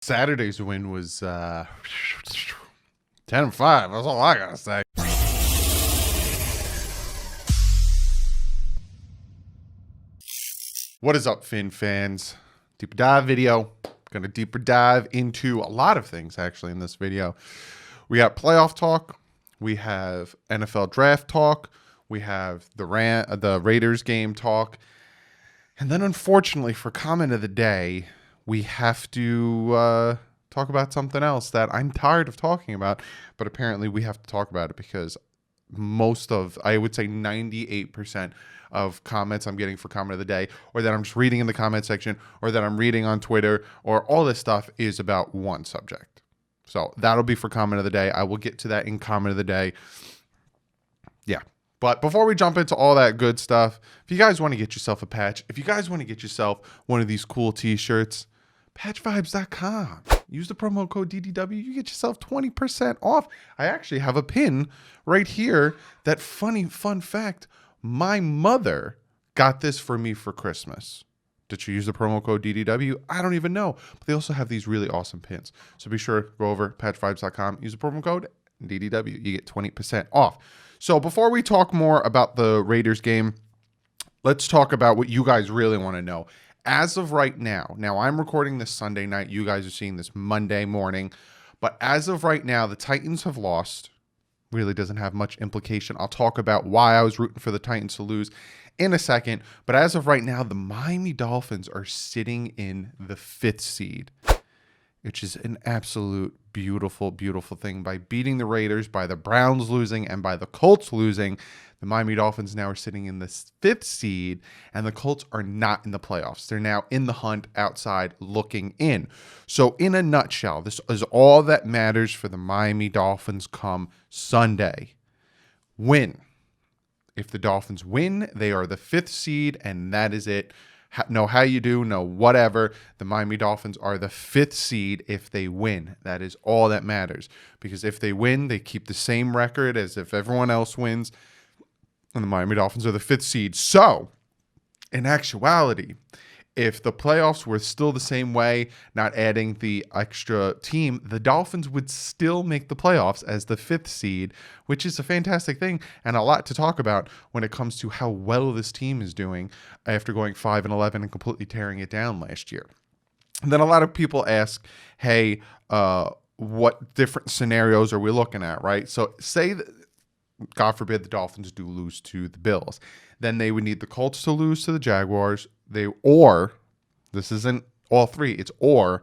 Saturday's win was 10-5. That's all I gotta say. What is up, Finn fans? Deeper dive video. Gonna deeper dive into a lot of things actually in this video. We got playoff talk. We have NFL draft talk. We have the Raiders game talk. And then unfortunately for comment of the day, we have to talk about something else that I'm tired of talking about, but apparently we have to talk about it because I would say 98% of comments I'm getting for comment of the day, or that I'm just reading in the comment section, or that I'm reading on Twitter, or all this stuff is about one subject. So that'll be for comment of the day. I will get to that in comment of the day. Yeah. But before we jump into all that good stuff, if you guys want to get yourself a patch, if you guys want to get yourself one of these cool t-shirts, patchvibes.com. Use the promo code DDW. You get yourself 20% off. I actually have a pin right here. That fun fact, my mother got this for me for Christmas. Did she use the promo code DDW? I don't even know. But they also have these really awesome pins. So be sure to go over patchvibes.com. Use the promo code DDW. You get 20% off. So before we talk more about the Raiders game, let's talk about what you guys really want to know. As of right now, I'm recording this Sunday night. You guys are seeing this Monday morning. But as of right now, the Titans have lost. Really doesn't have much implication. I'll talk about why I was rooting for the Titans to lose in a second. But as of right now, the Miami Dolphins are sitting in the 5th seed, which is an absolute beautiful, beautiful thing. By beating the Raiders, by the Browns losing, and by the Colts losing, the Miami Dolphins now are sitting in the 5th seed, and the Colts are not in the playoffs. They're now in the hunt outside looking in. So in a nutshell, this is all that matters for the Miami Dolphins come Sunday. Win. If the Dolphins win, they are the 5th seed, and that is it. No how you do, no whatever. The Miami Dolphins are the 5th seed if they win. That is all that matters. Because if they win, they keep the same record as if everyone else wins. And the Miami Dolphins are the 5th seed. So, in actuality, if the playoffs were still the same way, not adding the extra team, the Dolphins would still make the playoffs as the 5th seed, which is a fantastic thing and a lot to talk about when it comes to how well this team is doing after going 5-11 and completely tearing it down last year. And then a lot of people ask, hey, what different scenarios are we looking at, right? So say that, God forbid, the Dolphins do lose to the Bills. Then they would need the Colts to lose to the Jaguars. This isn't all three, it's or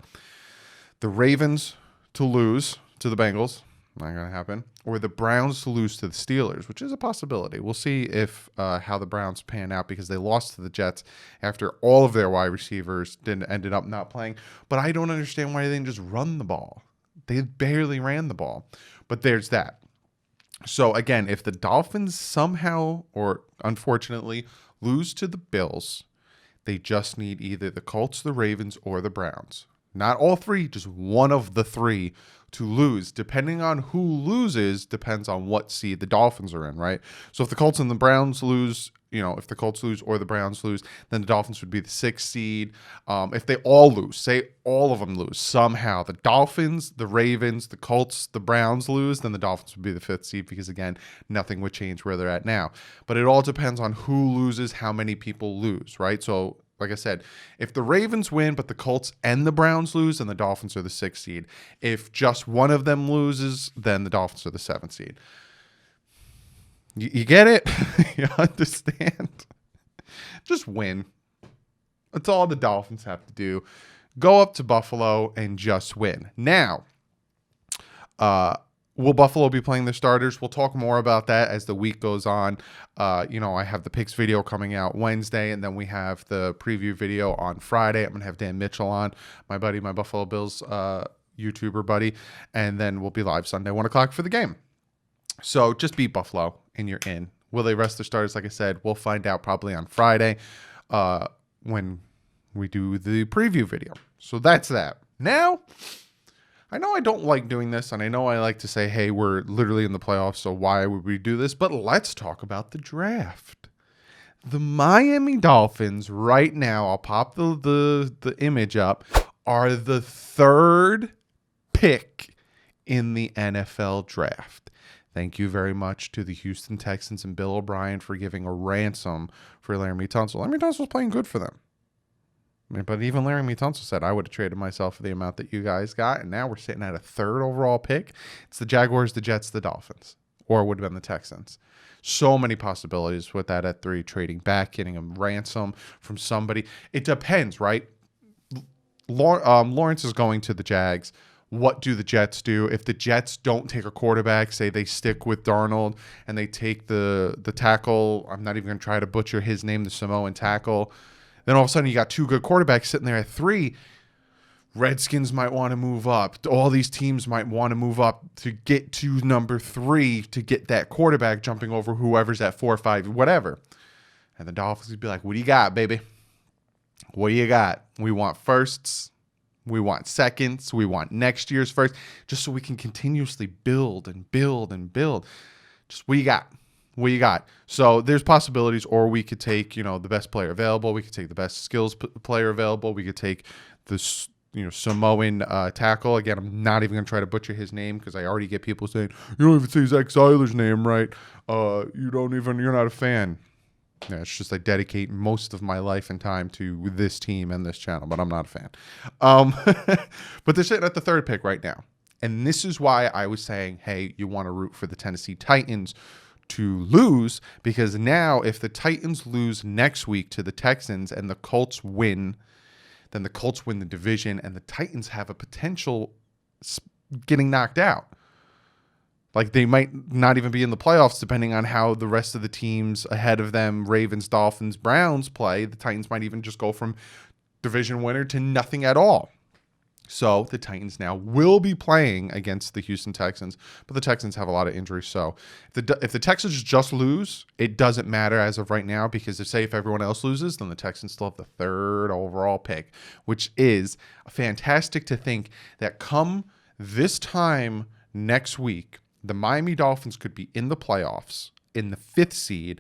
the Ravens to lose to the Bengals. Not going to happen. Or the Browns to lose to the Steelers, which is a possibility. We'll see if how the Browns pan out because they lost to the Jets after all of their wide receivers ended up not playing. But I don't understand why they didn't just run the ball. They barely ran the ball. But there's that. So again, if the Dolphins somehow or unfortunately lose to the Bills, they just need either the Colts, the Ravens, or the Browns. Not all three, just one of the three to lose. Depending on who loses, depends on what seed the Dolphins are in, right? So if the Colts and the Browns lose, if the Colts lose or the Browns lose, then the Dolphins would be the 6th seed. If they all lose, say all of them lose somehow, the Dolphins, the Ravens, the Colts, the Browns lose, then the Dolphins would be the 5th seed because, again, nothing would change where they're at now. But it all depends on who loses, how many people lose, right? So, like I said, if the Ravens win, but the Colts and the Browns lose, then the Dolphins are the 6th seed. If just one of them loses, then the Dolphins are the 7th seed. You get it? You understand? Just win. That's all the Dolphins have to do. Go up to Buffalo and just win. Now, will Buffalo be playing their starters? We'll talk more about that as the week goes on. I have the picks video coming out Wednesday, and then we have the preview video on Friday. I'm going to have Dan Mitchell on, my buddy, my Buffalo Bills YouTuber buddy, and then we'll be live Sunday, 1 o'clock for the game. So just beat Buffalo, and you're in. Will they rest their starters? Like I said, we'll find out probably on Friday when we do the preview video. So that's that. Now, I know I don't like doing this, and I know I like to say, hey, we're literally in the playoffs, so why would we do this? But let's talk about the draft. The Miami Dolphins right now, I'll pop the image up, are the third pick in the NFL draft. Thank you very much to the Houston Texans and Bill O'Brien for giving a ransom for Laramie Tunsil. Laramie Tunsil was playing good for them. But even Laramie Tunsil said, I would have traded myself for the amount that you guys got. And now we're sitting at a third overall pick. It's the Jaguars, the Jets, the Dolphins. Or it would have been the Texans. So many possibilities with that at 3, trading back, getting a ransom from somebody. It depends, right? Lawrence is going to the Jags. What do the Jets do? If the Jets don't take a quarterback, say they stick with Darnold and they take the tackle, I'm not even going to try to butcher his name, the Samoan tackle, then all of a sudden you got 2 good quarterbacks sitting there at 3. Redskins might want to move up. All these teams might want to move up to get to number 3 to get that quarterback jumping over whoever's at 4 or 5, whatever. And the Dolphins would be like, what do you got, baby? What do you got? We want firsts. We want seconds. We want next year's first, just so we can continuously build and build and build. Just what you got? What you got? So there's possibilities, or we could take, the best player available. We could take the best skills player available. We could take this, Samoan tackle. Again, I'm not even going to try to butcher his name because I already get people saying, you don't even say Zach Seiler's name right. You're not a fan. Yeah, it's just I dedicate most of my life and time to this team and this channel, but I'm not a fan. But they're sitting at the 3rd pick right now. And this is why I was saying, hey, you want to root for the Tennessee Titans to lose, because now if the Titans lose next week to the Texans and the Colts win, then the Colts win the division and the Titans have a potential getting knocked out. Like they might not even be in the playoffs depending on how the rest of the teams ahead of them, Ravens, Dolphins, Browns, play. The Titans might even just go from division winner to nothing at all. So the Titans now will be playing against the Houston Texans, but the Texans have a lot of injuries. So if the Texans just lose, it doesn't matter as of right now, because if everyone else loses, then the Texans still have the 3rd overall pick, which is fantastic to think that come this time next week, the Miami Dolphins could be in the playoffs in the 5th seed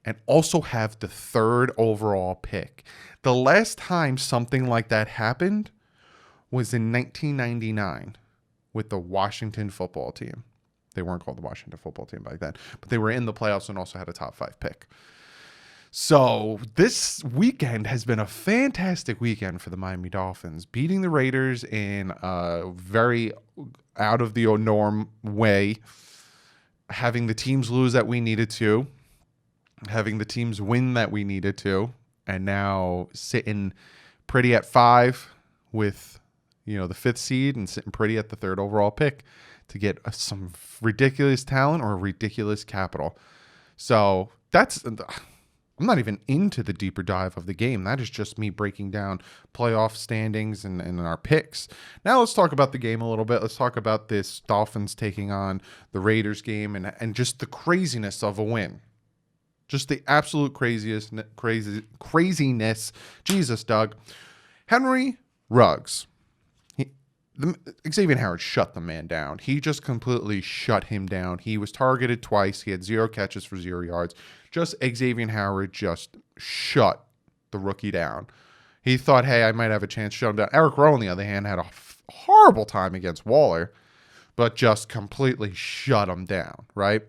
and also have the 3rd overall pick. The last time something like that happened was in 1999 with the Washington football team. They weren't called the Washington football team back then, but they were in the playoffs and also had a top 5 pick. So this weekend has been a fantastic weekend for the Miami Dolphins, beating the Raiders in a very out of the norm way, having the teams lose that we needed to, having the teams win that we needed to, and now sitting pretty at 5 with, the 5th seed and sitting pretty at the 3rd overall pick to get some ridiculous talent or ridiculous capital. So I'm not even into the deeper dive of the game. That is just me breaking down playoff standings and our picks. Now let's talk about the game a little bit. Let's talk about this Dolphins taking on the Raiders game and just the craziness of a win. Just the absolute craziness. Jesus, Doug. Henry Ruggs. Xavier Howard shut the man down. He just completely shut him down. He was targeted twice. He had 0 catches for 0 yards. Just Xavier Howard just shut the rookie down. He thought, hey, I might have a chance to shut him down. Eric Rowe, on the other hand, had a horrible time against Waller, but just completely shut him down, right?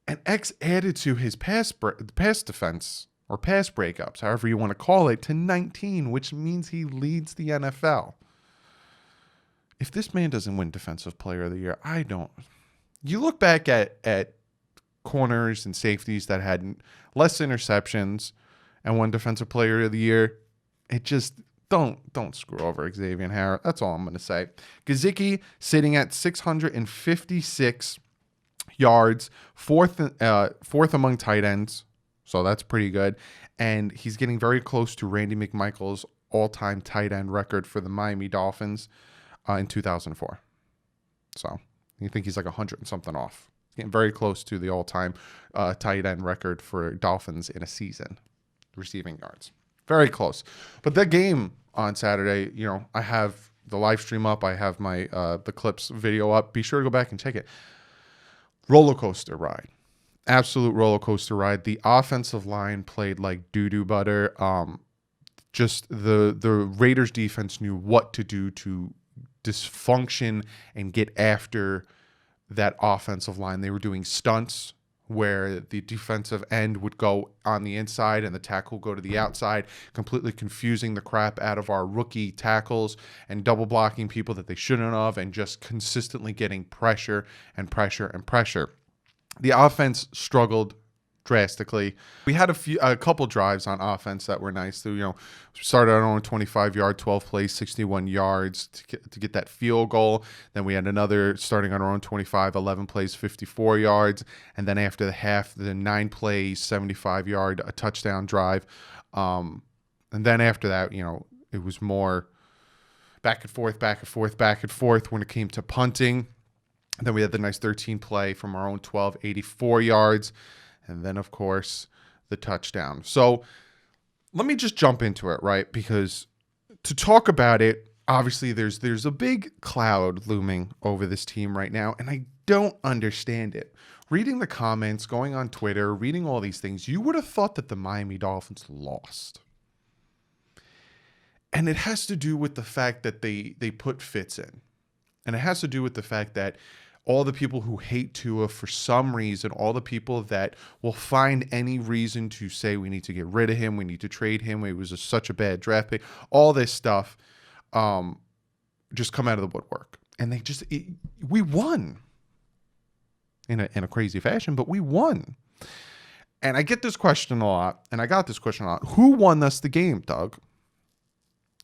And X added to his pass defense or pass breakups, however you want to call it, to 19, which means he leads the NFL. If this man doesn't win Defensive Player of the Year, I don't. You look back at corners and safeties that had less interceptions and won Defensive Player of the Year. It just don't screw over Xavier Howard. That's all I'm going to say. Gesicki sitting at 656 yards, fourth among tight ends, so that's pretty good. And he's getting very close to Randy McMichael's all-time tight end record for the Miami Dolphins in 2004. So you think he's like 100 and something off. Getting very close to the all-time tight end record for Dolphins in a season, receiving yards. Very close. But that game on Saturday, I have the live stream up. I have my the clips video up. Be sure to go back and check it. Roller coaster ride. Absolute roller coaster ride. The offensive line played like doo-doo butter. just the Raiders defense knew what to do to dysfunction and get after that offensive line. They were doing stunts where the defensive end would go on the inside and the tackle would go to the outside, completely confusing the crap out of our rookie tackles and double blocking people that they shouldn't have, and just consistently getting pressure and pressure and pressure. The offense struggled drastically. We had a couple drives on offense that were nice. So, started out on a 25-yard, 12 plays, 61 yards to get that field goal. Then we had another starting on our own 25, 11 plays, 54 yards. And then after the half, the 9 plays, 75-yard, a touchdown drive. And then after that, it was more back and forth, back and forth, back and forth when it came to punting. And then we had the nice 13 play from our own 12, 84 yards. And then, of course, the touchdown. So let me just jump into it, right? Because to talk about it, obviously there's a big cloud looming over this team right now, and I don't understand it. Reading the comments, going on Twitter, reading all these things, you would have thought that the Miami Dolphins lost. And it has to do with the fact that they put Fitz in. And it has to do with the fact that all the people who hate Tua for some reason, all the people that will find any reason to say we need to get rid of him, we need to trade him, it was such a bad draft pick, all this stuff just come out of the woodwork. And we won in a crazy fashion, but we won. And I get this question a lot, and I got this question a lot. Who won us the game, Doug?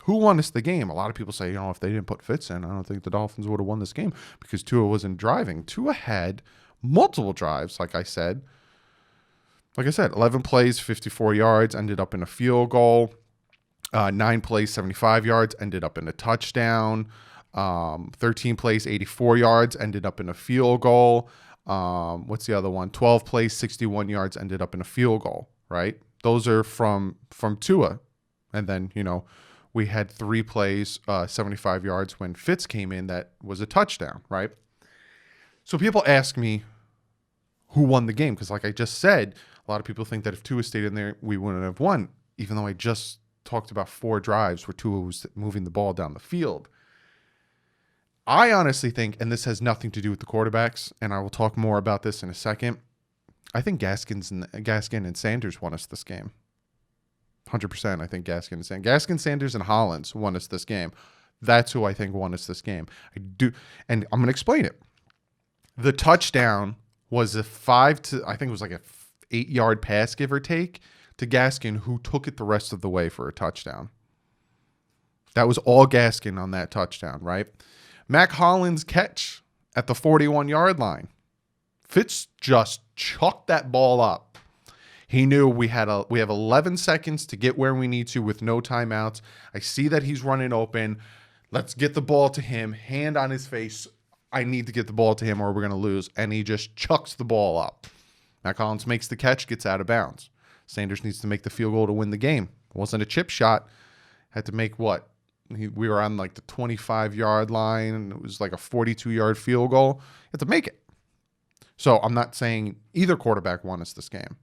Who won us the game? A lot of people say, if they didn't put Fitz in, I don't think the Dolphins would have won this game because Tua wasn't driving. Tua had multiple drives, like I said. 11 plays, 54 yards, ended up in a field goal. 9 plays, 75 yards, ended up in a touchdown. 13 plays, 84 yards, ended up in a field goal. What's the other one? 12 plays, 61 yards, ended up in a field goal, right? Those are from Tua. And then, we had 3 plays, 75 yards when Fitz came in. That was a touchdown, right? So people ask me who won the game because, like I just said, a lot of people think that if Tua stayed in there, we wouldn't have won, even though I just talked about 4 drives where Tua was moving the ball down the field. I honestly think, and this has nothing to do with the quarterbacks, and I will talk more about this in a second, I think Gaskin and Sanders won us this game. 100%. I think Gaskin, Sanders, and Hollins won us this game. That's who I think won us this game. I do, and I'm going to explain it. The touchdown was a 8-yard pass, give or take, to Gaskin, who took it the rest of the way for a touchdown. That was all Gaskin on that touchdown, right? Mac Hollins' catch at the 41-yard line. Fitz just chucked that ball up. He knew we have 11 seconds to get where we need to with no timeouts. I see that he's running open. Let's get the ball to him. Hand on his face. I need to get the ball to him or we're going to lose. And he just chucks the ball up. Mac Hollins makes the catch, gets out of bounds. Sanders needs to make the field goal to win the game. It wasn't a chip shot. Had to make what? We were on like the 25-yard line, and it was like a 42-yard field goal. You had to make it. So I'm not saying either quarterback won us this game.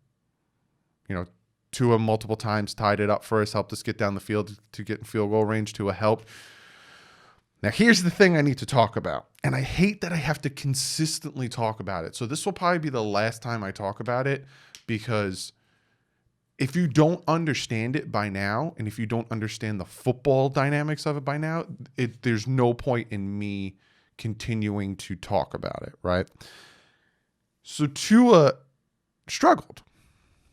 Tua multiple times tied it up for us, helped us get down the field to get in field goal range. Tua helped. Now, here's the thing I need to talk about, and I hate that I have to consistently talk about it. So this will probably be the last time I talk about it, because if you don't understand it by now, and if you don't understand the football dynamics of it by now, there's no point in me continuing to talk about it, right? So Tua struggled.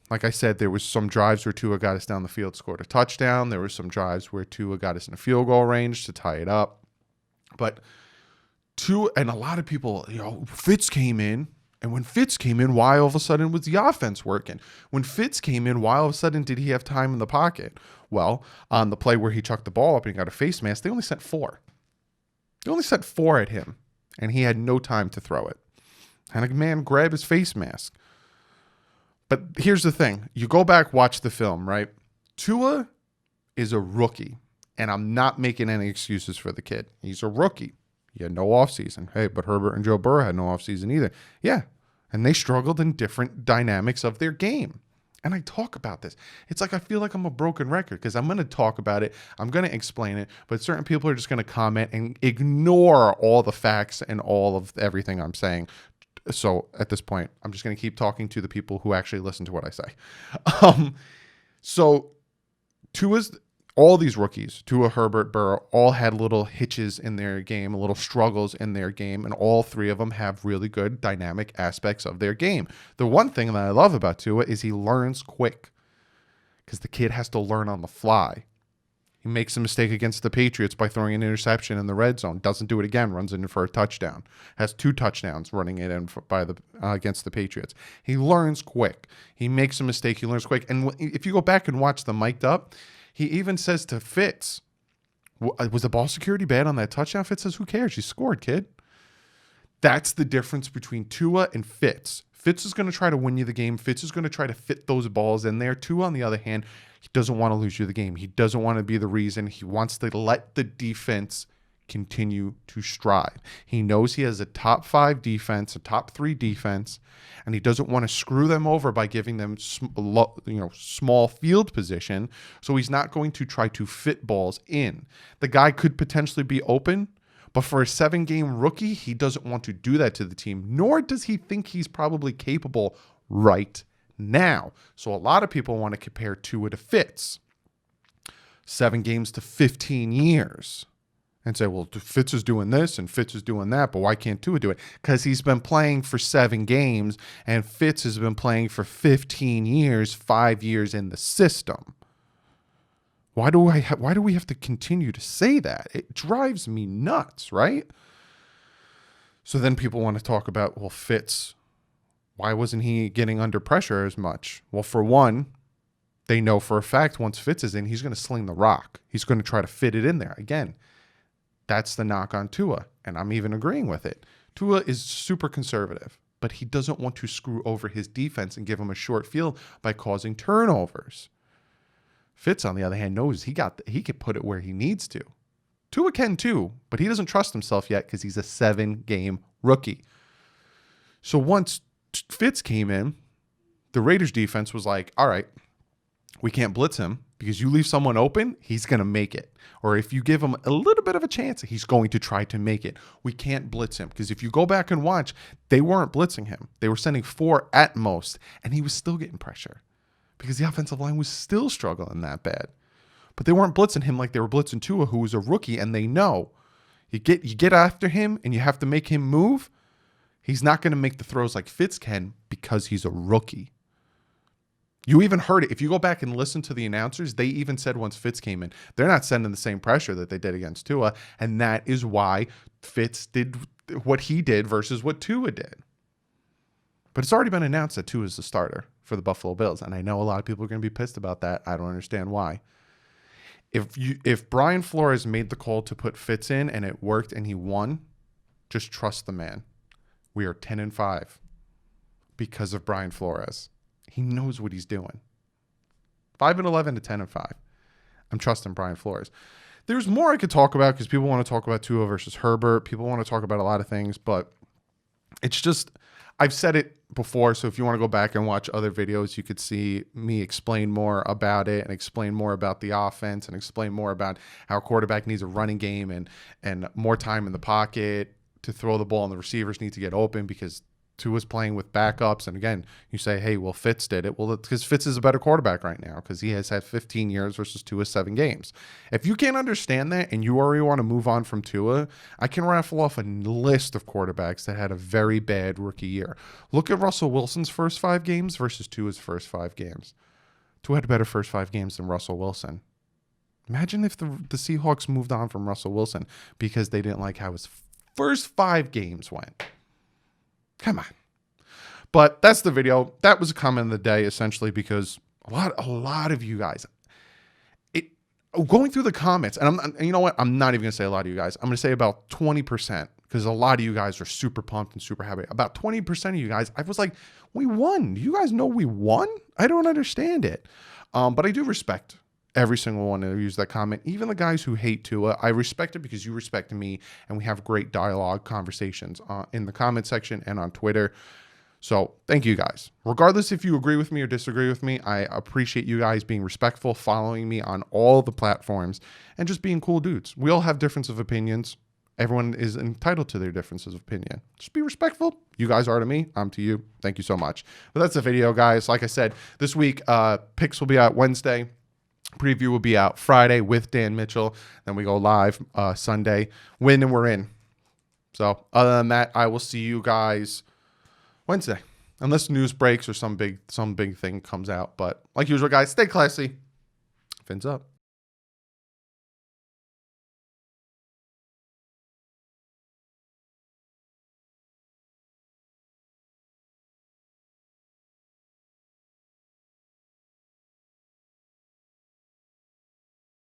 Like I said, there was some drives where Tua got us down the field, scored a touchdown. There were some drives where Tua got us in a field goal range to tie it up. But Tua, and a lot of people, Fitz came in. And when Fitz came in, why all of a sudden was the offense working? When Fitz came in, why all of a sudden did he have time in the pocket? Well, on the play where he chucked the ball up and got a face mask, they only sent 4. They only sent 4 at him, and he had no time to throw it. And a man grabbed his face mask. But here's the thing. You go back, watch the film, right? Tua is a rookie, and I'm not making any excuses for the kid. He's a rookie. He had no offseason. Hey, but Herbert and Joe Burrow had no offseason either. Yeah, and they struggled in different dynamics of their game. And I talk about this. It's like I feel like I'm a broken record because I'm going to talk about it. I'm going to explain it. But certain people are just going to comment and ignore all the facts and all of everything I'm saying. So at this point, I'm just going to keep talking to the people who actually listen to what I say. So all these rookies, Tua, Herbert, Burrow, all had little hitches in their game, little struggles in their game, and all three of them have really good dynamic aspects of their game. The one thing that I love about Tua is he learns quick because the kid has to learn on the fly. He makes a mistake against the Patriots by throwing an interception in the red zone, doesn't do it again, runs in for a touchdown, has 2 touchdowns running it in against the Patriots. He learns quick. He makes a mistake, he learns quick. And if you go back and watch the mic'd up, he even says to Fitz, was the ball security bad on that touchdown? Fitz says, who cares? You scored, kid. That's the difference between Tua and Fitz. Fitz is going to try to win you the game. Fitz is going to try to fit those balls in there. Tua, on the other hand, he doesn't want to lose you the game. He doesn't want to be the reason. He wants to let the defense continue to strive. He knows he has a top 5 defense, a top 3 defense, and he doesn't want to screw them over by giving them small field position. So he's not going to try to fit balls in. The guy could potentially be open, but for a 7-game rookie, he doesn't want to do that to the team, nor does he think he's probably capable right now. So a lot of people want to compare Tua to Fitz. 7 games to 15 years. And say, well, Fitz is doing this and Fitz is doing that, but why can't Tua do it? Because he's been playing for 7 games and Fitz has been playing for 15 years, 5 years in the system. Why do we have to continue to say that? It drives me nuts, right? So then people want to talk about, well, Fitz, why wasn't he getting under pressure as much? Well, for one, they know for a fact once Fitz is in, he's going to sling the rock. He's going to try to fit it in there. Again, that's the knock on Tua, and I'm even agreeing with it. Tua is super conservative, but he doesn't want to screw over his defense and give him a short field by causing turnovers. Fitz, on the other hand, knows he can put it where he needs to. Tua can too, but he doesn't trust himself yet because he's a 7-game rookie. So once Fitz came in, the Raiders defense was like, all right, we can't blitz him because you leave someone open, he's going to make it. Or if you give him a little bit of a chance, he's going to try to make it. We can't blitz him because if you go back and watch, they weren't blitzing him. They were sending 4 at most, and he was still getting pressure because the offensive line was still struggling that bad. But they weren't blitzing him like they were blitzing Tua, who was a rookie, and they know you get after him and you have to make him move. He's not going to make the throws like Fitz can because he's a rookie. You even heard it. If you go back and listen to the announcers, they even said once Fitz came in, they're not sending the same pressure that they did against Tua. And that is why Fitz did what he did versus what Tua did. But it's already been announced that Tua is the starter for the Buffalo Bills. And I know a lot of people are going to be pissed about that. I don't understand why. If Brian Flores made the call to put Fitz in and it worked and he won, just trust the man. We are 10-5 because of Brian Flores. He knows what he's doing. 5-11 to 10-5. I'm trusting Brian Flores. There's more I could talk about because people want to talk about Tua versus Herbert. People want to talk about a lot of things, but it's just, I've said it before. So if you want to go back and watch other videos, you could see me explain more about it and explain more about the offense and explain more about how a quarterback needs a running game and more time in the pocket to throw the ball, and the receivers need to get open because Tua's playing with backups. And again, you say, hey, well, Fitz did it. Well, because Fitz is a better quarterback right now because he has had 15 years versus Tua's 7 games. If you can't understand that and you already want to move on from Tua, I can raffle off a list of quarterbacks that had a very bad rookie year. Look at Russell Wilson's first 5 games versus Tua's first 5 games. Tua had a better first 5 games than Russell Wilson. Imagine if the Seahawks moved on from Russell Wilson because they didn't like how his first 5 games went. Come on. But that's the video. That was a comment of the day, essentially, because a lot of you guys, going through the comments, and you know what? I'm not even going to say a lot of you guys. I'm going to say about 20%, because a lot of you guys are super pumped and super happy. About 20% of you guys, I was like, we won. Do you guys know we won? I don't understand it. But I do respect every single one who used that comment. Even the guys who hate Tua, I respect it because you respect me, and we have great dialogue conversations in the comment section and on Twitter. So thank you guys. Regardless if you agree with me or disagree with me, I appreciate you guys being respectful, following me on all the platforms, and just being cool dudes. We all have differences of opinions. Everyone is entitled to their differences of opinion. Just be respectful. You guys are to me. I'm to you. Thank you so much. But that's the video, guys. Like I said, this week, picks will be out Wednesday. Preview will be out Friday with Dan Mitchell. Then we go live Sunday. Win and we're in. So other than that, I will see you guys Wednesday, unless news breaks or some big thing comes out. But like usual, guys, stay classy. Fins up.